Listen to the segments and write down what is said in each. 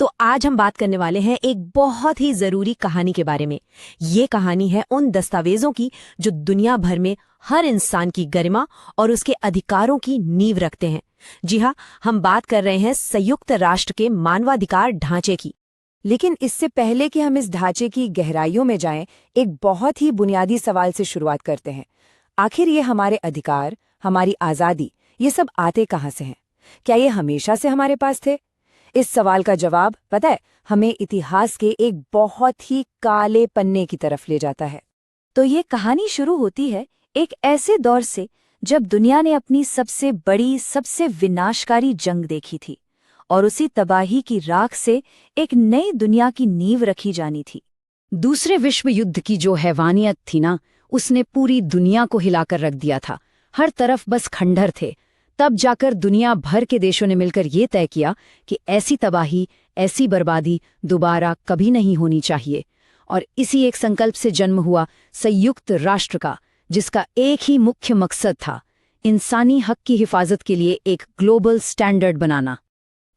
तो आज हम बात करने वाले हैं एक बहुत ही जरूरी कहानी के बारे में। ये कहानी है उन दस्तावेजों की जो दुनिया भर में हर इंसान की गरिमा और उसके अधिकारों की नींव रखते हैं। जी हाँ, हम बात कर रहे हैं संयुक्त राष्ट्र के मानवाधिकार ढांचे की। लेकिन इससे पहले कि हम इस ढांचे की गहराइयों में जाएं, एक बहुत ही बुनियादी सवाल से शुरुआत करते हैं। आखिर ये हमारे अधिकार, हमारी आज़ादी, ये सब आते कहाँ से हैं? क्या ये हमेशा से हमारे पास थे? इस सवाल का जवाब, पता है, हमें इतिहास के एक बहुत ही काले पन्ने की तरफ ले जाता है। तो ये कहानी शुरू होती है एक ऐसे दौर से जब दुनिया ने अपनी सबसे बड़ी, सबसे विनाशकारी जंग देखी थी और उसी तबाही की राख से एक नई दुनिया की नींव रखी जानी थी। दूसरे विश्व युद्ध की जो हैवानियत थी ना, उसने पूरी दुनिया को हिलाकर रख दिया था। हर तरफ बस खंडहर थे। तब जाकर दुनिया भर के देशों ने मिलकर ये तय किया कि ऐसी तबाही, ऐसी बर्बादी दोबारा कभी नहीं होनी चाहिए। और इसी एक संकल्प से जन्म हुआ संयुक्त राष्ट्र का, जिसका एक ही मुख्य मकसद था, इंसानी हक की हिफाजत के लिए एक ग्लोबल स्टैंडर्ड बनाना।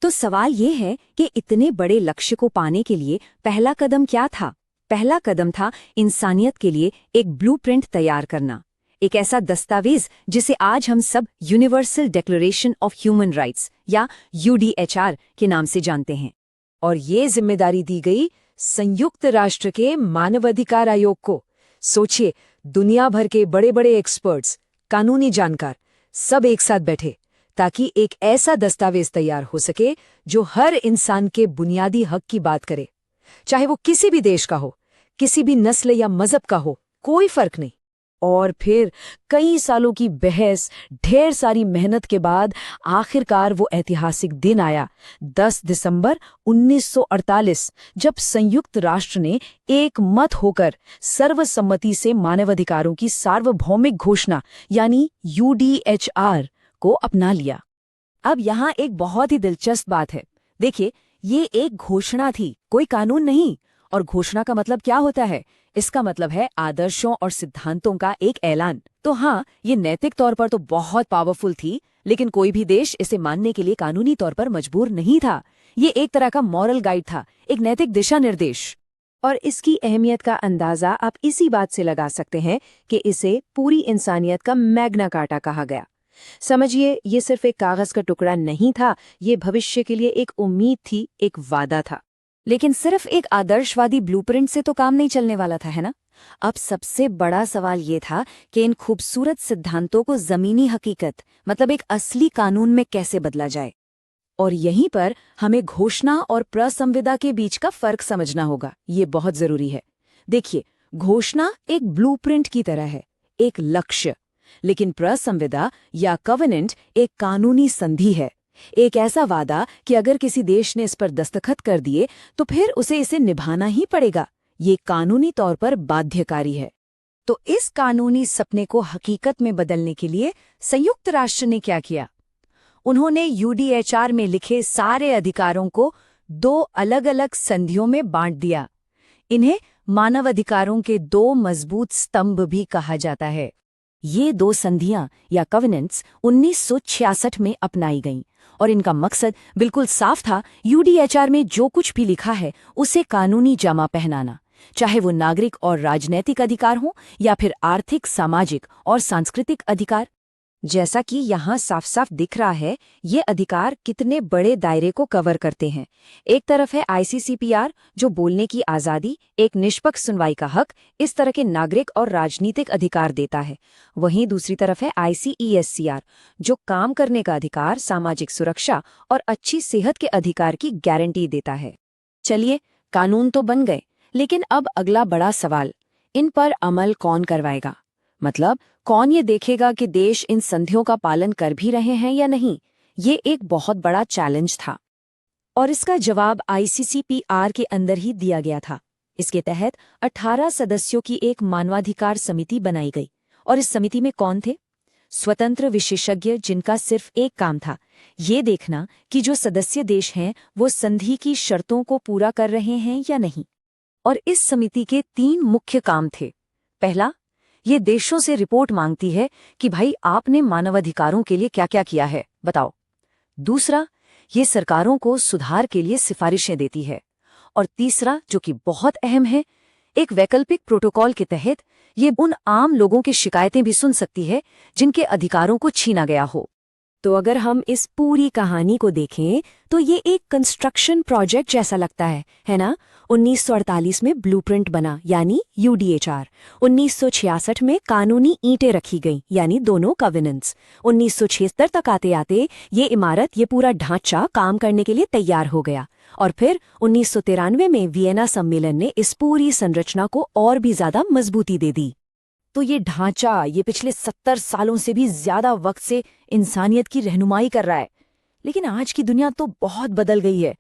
तो सवाल ये है कि इतने बड़े लक्ष्य को पाने के लिए पहला कदम क्या था? पहला कदम था इंसानियत के लिए एक ब्लूप्रिंट तैयार करना, एक ऐसा दस्तावेज जिसे आज हम सब universal declaration of human rights या यूडीएचआर के नाम से जानते हैं। और ये जिम्मेदारी दी गई संयुक्त राष्ट्र के मानवाधिकार आयोग को। सोचिए, दुनिया भर के बड़े बड़े एक्सपर्ट्स, कानूनी जानकार सब एक साथ बैठे ताकि एक ऐसा दस्तावेज तैयार हो सके जो हर इंसान के बुनियादी हक की बात करे, चाहे वो किसी भी देश का हो, किसी भी नस्ल या मजहब का हो, कोई फर्क नहीं। और फिर कई सालों की बहस, ढेर सारी मेहनत के बाद आखिरकार वो ऐतिहासिक दिन आया, 10 दिसंबर 1948, जब संयुक्त राष्ट्र ने एक मत होकर सर्वसम्मति से मानवाधिकारों की सार्वभौमिक घोषणा यानी यूडीएचआर को अपना लिया। अब यहाँ एक बहुत ही दिलचस्प बात है। देखिए, ये एक घोषणा थी, कोई कानून नहीं। और घोषणा का मतलब क्या होता है? इसका मतलब है आदर्शों और सिद्धांतों का एक ऐलान। तो हाँ, ये नैतिक तौर पर तो बहुत पावरफुल थी, लेकिन कोई भी देश इसे मानने के लिए कानूनी तौर पर मजबूर नहीं था। ये एक तरह का मॉरल गाइड था, एक नैतिक दिशा निर्देश। और इसकी अहमियत का अंदाजा आप इसी बात से लगा सकते हैं कि इसे पूरी इंसानियत का मैग्ना कार्टा कहा गया। समझिए, ये सिर्फ एक कागज का टुकड़ा नहीं था, ये भविष्य के लिए एक उम्मीद थी, एक वादा था। लेकिन सिर्फ एक आदर्शवादी ब्लूप्रिंट से तो काम नहीं चलने वाला था, है ना? अब सबसे बड़ा सवाल ये था कि इन खूबसूरत सिद्धांतों को जमीनी हकीकत, मतलब एक असली कानून में कैसे बदला जाए। और यहीं पर हमें घोषणा और प्रसंविदा के बीच का फर्क समझना होगा। ये बहुत जरूरी है। देखिए, घोषणा एक ब्लूप्रिंट की तरह है, एक लक्ष्य, लेकिन प्रसंविदा या कवेनेंट एक कानूनी संधि है, एक ऐसा वादा कि अगर किसी देश ने इस पर दस्तखत कर दिए तो फिर उसे इसे निभाना ही पड़ेगा। ये कानूनी तौर पर बाध्यकारी है। तो इस कानूनी सपने को हकीकत में बदलने के लिए संयुक्त राष्ट्र ने क्या किया? उन्होंने यूडीएचआर में लिखे सारे अधिकारों को 2 अलग-अलग संधियों में बांट दिया। इन्हें मानवाधिकारों के 2 मजबूत स्तंभ भी कहा जाता है। ये 2 संधियां या कवेनेंट्स 1966 में अपनाई गईं और इनका मकसद बिल्कुल साफ था, यूडीएचआर में जो कुछ भी लिखा है उसे कानूनी जामा पहनाना, चाहे वो नागरिक और राजनैतिक अधिकार हों या फिर आर्थिक, सामाजिक और सांस्कृतिक अधिकार। जैसा कि यहाँ साफ साफ दिख रहा है, ये अधिकार कितने बड़े दायरे को कवर करते हैं। एक तरफ है आईसीसीपीआर, जो बोलने की आज़ादी, एक निष्पक्ष सुनवाई का हक, इस तरह के नागरिक और राजनीतिक अधिकार देता है। वहीं दूसरी तरफ है आईसीईएससीआर, जो काम करने का अधिकार, सामाजिक सुरक्षा और अच्छी सेहत के अधिकार की गारंटी देता है। चलिए, कानून तो बन गए, लेकिन अब अगला बड़ा सवाल, इन पर अमल कौन करवाएगा? मतलब, कौन ये देखेगा कि देश इन संधियों का पालन कर भी रहे हैं या नहीं? ये एक बहुत बड़ा चैलेंज था और इसका जवाब आईसीसीपीआर के अंदर ही दिया गया था। इसके तहत 18 सदस्यों की एक मानवाधिकार समिति बनाई गई। और इस समिति में कौन थे? स्वतंत्र विशेषज्ञ, जिनका सिर्फ एक काम था, ये देखना कि जो सदस्य देश हैं वो संधि की शर्तों को पूरा कर रहे हैं या नहीं। और इस समिति के 3 मुख्य काम थे। पहला, ये देशों से रिपोर्ट मांगती है कि भाई, आपने मानवाधिकारों के लिए क्या क्या किया है, बताओ। दूसरा, ये सरकारों को सुधार के लिए सिफारिशें देती है। और तीसरा, जो कि बहुत अहम है, एक वैकल्पिक प्रोटोकॉल के तहत ये उन आम लोगों की शिकायतें भी सुन सकती है जिनके अधिकारों को छीना गया हो। तो अगर हम इस पूरी कहानी को देखें तो ये एक कंस्ट्रक्शन प्रोजेक्ट जैसा लगता है ना? 1948 में ब्लूप्रिंट बना, यानी यूडीएचआर। 1966 में कानूनी ईंटें रखी गईं, यानी दोनों कवेनेंट्स। 1976 तक आते आते ये इमारत, ये पूरा ढांचा काम करने के लिए तैयार हो गया। और फिर 1993 में वियना सम्मेलन ने इस पूरी संरचना को और भी ज्यादा मजबूती दे दी। तो ये ढांचा ये पिछले 70 सालों से भी ज्यादा वक्त से इंसानियत की रहनुमाई कर रहा है। लेकिन आज की दुनिया तो बहुत बदल गई है।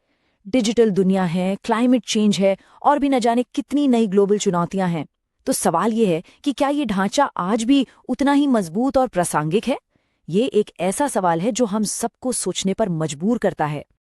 डिजिटल दुनिया है, क्लाइमेट चेंज है और भी न जाने कितनी नई ग्लोबल चुनौतियां हैं। तो सवाल ये है कि क्या ये ढांचा आज भी उतना ही मजबूत और प्रासंगिक है? ये एक ऐसा सवाल है जो हम सबको सोचने पर मजबूर करता है।